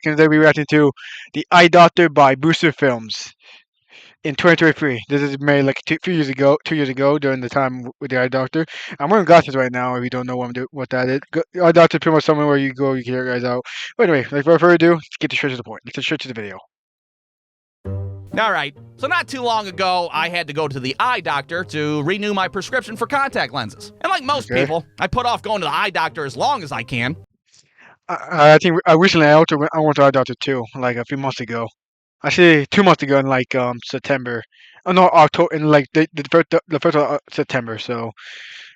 Today we're reacting to The Eye Doctor by Brewstew Films in 2023. This is made like 2 years ago during the time with The Eye Doctor. I'm wearing glasses right now if you don't know what that is. Eye Doctor is pretty much somewhere where you go, you get your guys out. But anyway, like without further ado, let's get straight to the point. Let's get straight to the video. Alright, so not too long ago, I had to go to the eye doctor to renew my prescription for contact lenses. And like most people, I put off going to the eye doctor as long as I can. I think recently I went to Eye Doctor too, like a few months ago. Actually, 2 months ago in like September. Oh no, October in like the first of September. So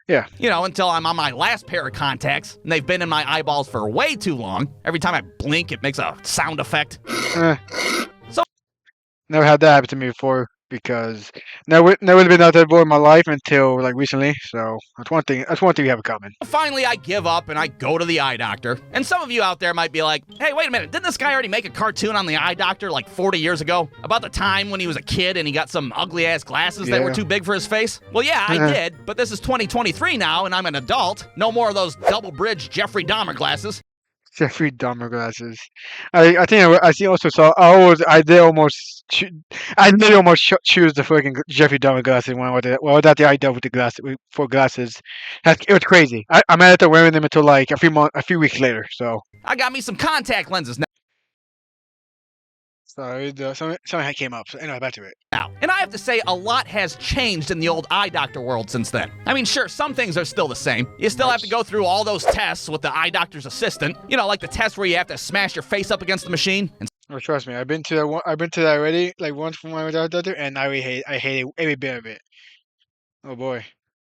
yeah. You know, until I'm on my last pair of contacts, and they've been in my eyeballs for way too long. Every time I blink, it makes a sound effect. Never had that happen to me before because never been out there before in my life until like recently. So that's one thing. That's one thing we have in common. Finally, I give up and I go to the eye doctor. And some of you out there might be like, "Hey, wait a minute! Didn't this guy already make a cartoon on the eye doctor like 40 years ago about the time when he was a kid and he got some ugly ass glasses that were too big for his face?" Well, yeah, I did. But this is 2023 now, and I'm an adult. No more of those double-bridge Jeffrey Dahmer glasses. Jeffrey Dahmer glasses. I think I see also saw. I did almost choose the fucking Jeffrey Dahmer glasses when I was at the eye doctor with the glasses. It was crazy. I managed to wearing them until like a few weeks later. So I got me some contact lenses now. Sorry, something came up. So anyway, back to it. And I have to say, a lot has changed in the old eye doctor world since then. I mean, sure, some things are still the same. You still have to go through all those tests with the eye doctor's assistant. You know, like the test where you have to smash your face up against the machine. Oh, trust me, I've been to that one. I've been to that already, like once from my doctor, and I hate every bit of it. Oh boy.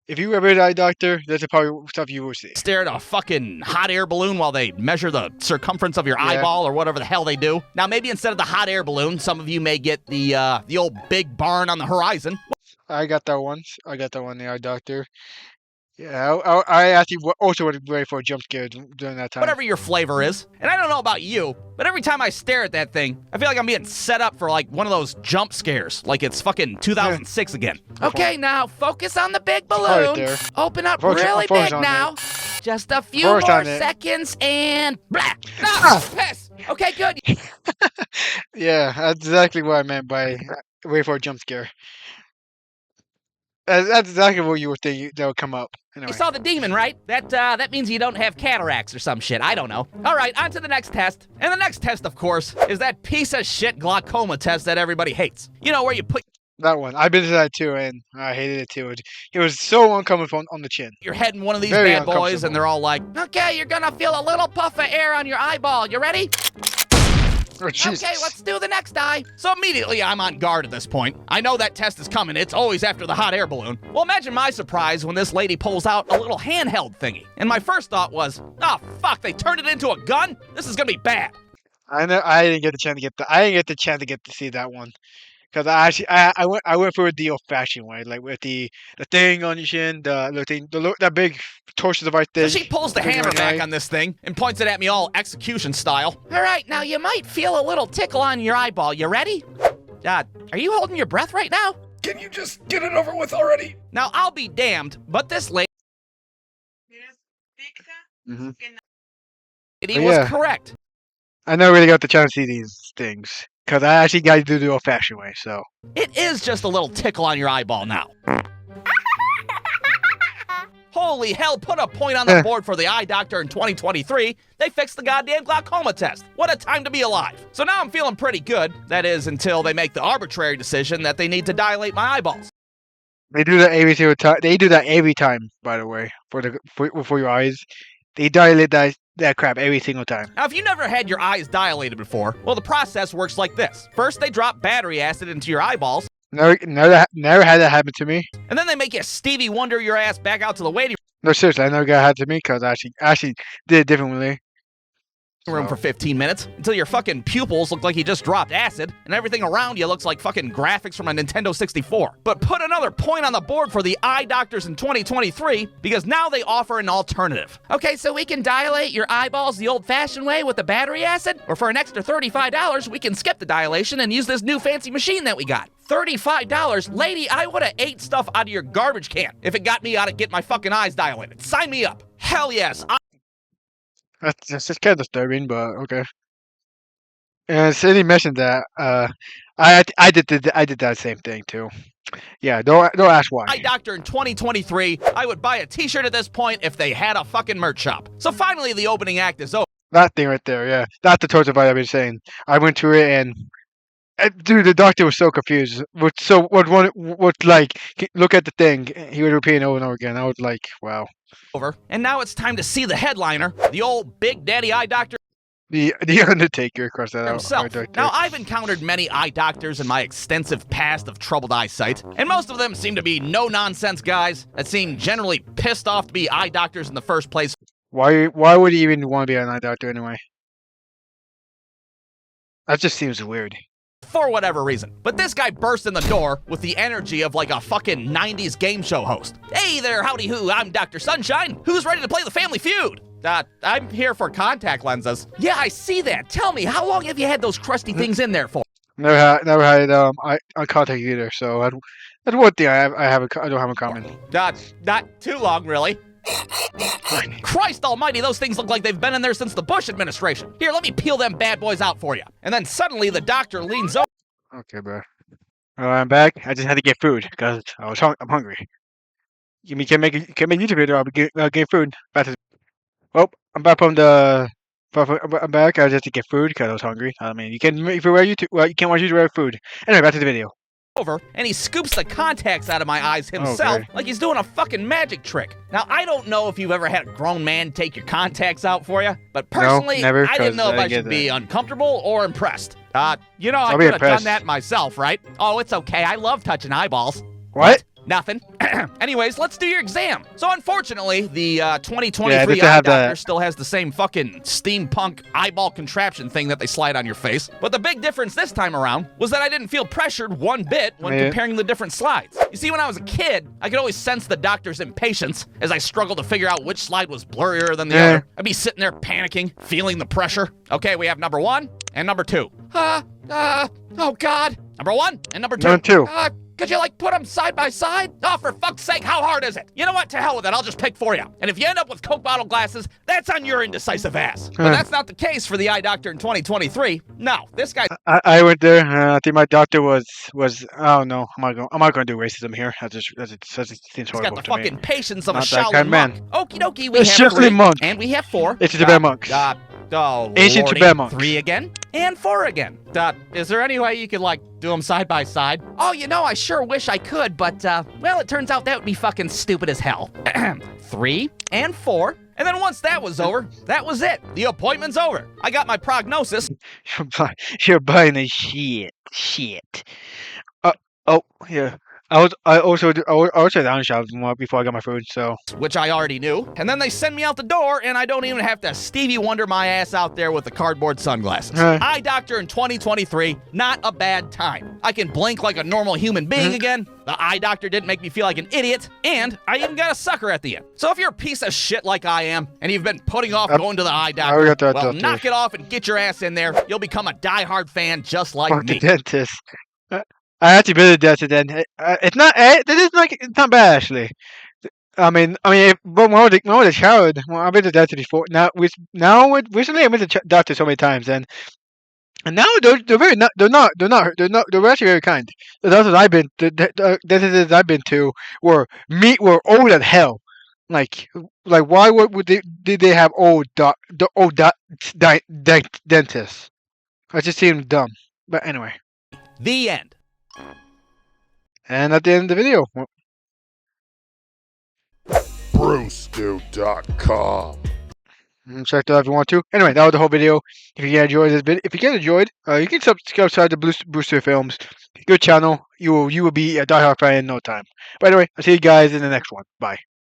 If you ever eye doctor, that's probably stuff you will see. Stare at a fucking hot air balloon while they measure the circumference of your eyeball or whatever the hell they do. Now, maybe instead of the hot air balloon, some of you may get the old big barn on the horizon. I got that once. I got that one, the eye doctor. Yeah, I actually also was ready for a jump scare during that time. Whatever your flavor is. And I don't know about you, but every time I stare at that thing, I feel like I'm being set up for like one of those jump scares, like it's fucking 2006 again. Okay, now focus on the big balloon. Open up really big now. Just a few more seconds and blah. No, piss. Okay, good. Yeah, that's exactly what I meant by wait for a jump scare. That's exactly what you would think that would come up. Anyway. You saw the demon, right? That means you don't have cataracts or some shit. I don't know. All right, on to the next test. And the next test, of course, is that piece of shit glaucoma test that everybody hates. You know, where you put that one. I've been to that too, and I hated it too. It was so uncomfortable on the chin. Your head in one of these bad boys, and they're all like, "Okay, you're gonna feel a little puff of air on your eyeball. You ready?" Oh, okay, let's do the next eye. So immediately I'm on guard at this point. I know that test is coming. It's always after the hot air balloon. Well, imagine my surprise when this lady pulls out a little handheld thingy. And my first thought was, oh, fuck, they turned it into a gun? This is gonna be bad. I know. I didn't get the chance to get to see that one. Because I went for the old-fashioned way, like with the thing on your chin, that big torso device thing. So she pulls the hammer back on this thing and points it at me all execution style. All right, now you might feel a little tickle on your eyeball. You ready? Are you holding your breath right now? Can you just get it over with already? Now, I'll be damned, but this lady was correct. I never really got the chance to see these things. Because I actually got to do the old-fashioned way, so. It is just a little tickle on your eyeball now. Holy hell, put a point on the board for the eye doctor in 2023. They fixed the goddamn glaucoma test. What a time to be alive. So now I'm feeling pretty good. That is, until they make the arbitrary decision that they need to dilate my eyeballs. They do that every single time. They do that every time, by the way, for your eyes. They dilate that crap every single time. Now, if you never had your eyes dilated before, well, the process works like this. First, they drop battery acid into your eyeballs. Never had that happen to me. And then they make you Stevie Wonder your ass back out to the waiting room. No, seriously, I never got had to me because I actually did it differently. Room for 15 minutes until your fucking pupils look like you just dropped acid and everything around you looks like fucking graphics from a Nintendo 64. But put another point on the board for the eye doctors in 2023 because now they offer an alternative. Okay, so we can dilate your eyeballs the old-fashioned way with the battery acid, or for an extra $35, we can skip the dilation and use this new fancy machine that we got. $35? Lady, I would've ate stuff out of your garbage can if it got me out of get my fucking eyes dilated. Sign me up. Hell yes. That's just kind of disturbing, but okay. And Cindy mentioned that. I did that same thing too. Yeah, don't ask why. Eye Doctor in 2023, I would buy a t-shirt at this point if they had a fucking merch shop. So finally the opening act is over. That thing right there, yeah. That's the total fight I've been saying. I went to it and dude, the doctor was so confused. Look at the thing. He would repeat it over and over again. I was like, wow. And now it's time to see the headliner, the old Big Daddy Eye Doctor The Undertaker across that himself. Now, I've encountered many eye doctors in my extensive past of troubled eyesight, and most of them seem to be no-nonsense guys that seem generally pissed off to be eye doctors in the first place. Why would he even want to be an eye doctor anyway? That just seems weird. For whatever reason. But this guy burst in the door with the energy of like a fucking 90s game show host. Hey there, howdy who, I'm Dr. Sunshine. Who's ready to play the Family Feud? I'm here for contact lenses. Yeah, I see that. Tell me, how long have you had those crusty things in there for? Never had eye contact either. So that's one thing I don't have in common. Not too long, really. Christ almighty, those things look like they've been in there since the Bush administration. Here, let me peel them bad boys out for you. And then suddenly the doctor leans over. Okay, bro. I'm back. I just had to get food because I'm hungry. You can't make YouTube video. I'll get food. I'm back from the. I'm back. I just had to get food because I was hungry. I mean, you can if you wear YouTube. Well, you can't watch YouTube wear food. Anyway, back to the video. Over, and he scoops the contacts out of my eyes himself like he's doing a fucking magic trick. Now, I don't know if you've ever had a grown man take your contacts out for you, but personally, no, never, I didn't know if I should be uncomfortable or impressed. I could have done that myself, right? Oh, it's okay. I love touching eyeballs. What? Nothing. Anyways, let's do your exam. So unfortunately, the 2023 eye doctor still has the same fucking steampunk eyeball contraption thing that they slide on your face. But the big difference this time around was that I didn't feel pressured one bit when comparing the different slides. You see, when I was a kid, I could always sense the doctor's impatience as I struggled to figure out which slide was blurrier than the other. I'd be sitting there panicking, feeling the pressure. Okay, we have number 1 and number 2. Oh God. Number 1 and number 2. Number 2. Could you, put them side by side? Oh, for fuck's sake, how hard is it? You know what? To hell with it. I'll just pick for you. And if you end up with Coke bottle glasses, that's on your indecisive ass. But that's not the case for the eye doctor in 2023. No, this guy... I went there. I think my doctor was... I don't know. I'm not going to do racism here. That just seems horrible. He's got the fucking patience of not a Shaolin monk. Okie dokie, we have 3. Monk. And we have 4. It's a Tibet monk. Ancient Tibet monk. 3 again, and 4 again. Is there any way you could, do them side by side? Oh, I sure wish I could, but, well, it turns out that would be fucking stupid as hell. 3 and 4. And then once that was over, that was it. The appointment's over. I got my prognosis. You're buying the shit. Oh, yeah. I also down shop before I got my food, so. Which I already knew. And then they send me out the door, and I don't even have to Stevie Wonder my ass out there with the cardboard sunglasses. Eye doctor in 2023, not a bad time. I can blink like a normal human being again. The eye doctor didn't make me feel like an idiot, and I even got a sucker at the end. So if you're a piece of shit like I am, and you've been putting off going to the eye doctor, well, knock it off and get your ass in there. You'll become a diehard fan just like me. The dentist. I actually been to the dentist then. It's not. It's not bad actually. I mean, but when I was a child, I've been to the dentist before. Recently I've been to the doctor so many times, and now they're actually very kind. The doctors the dentists I've been to were old as hell. Like why did they have old dentists? I just seemed dumb. But anyway. The end. And at the end of the video. Brewstew.com. Check that out if you want to. Anyway, that was the whole video. If you enjoyed this video, you can subscribe to Brewstew Films. Good channel. You will be a diehard fan in no time. But anyway, I'll see you guys in the next one. Bye.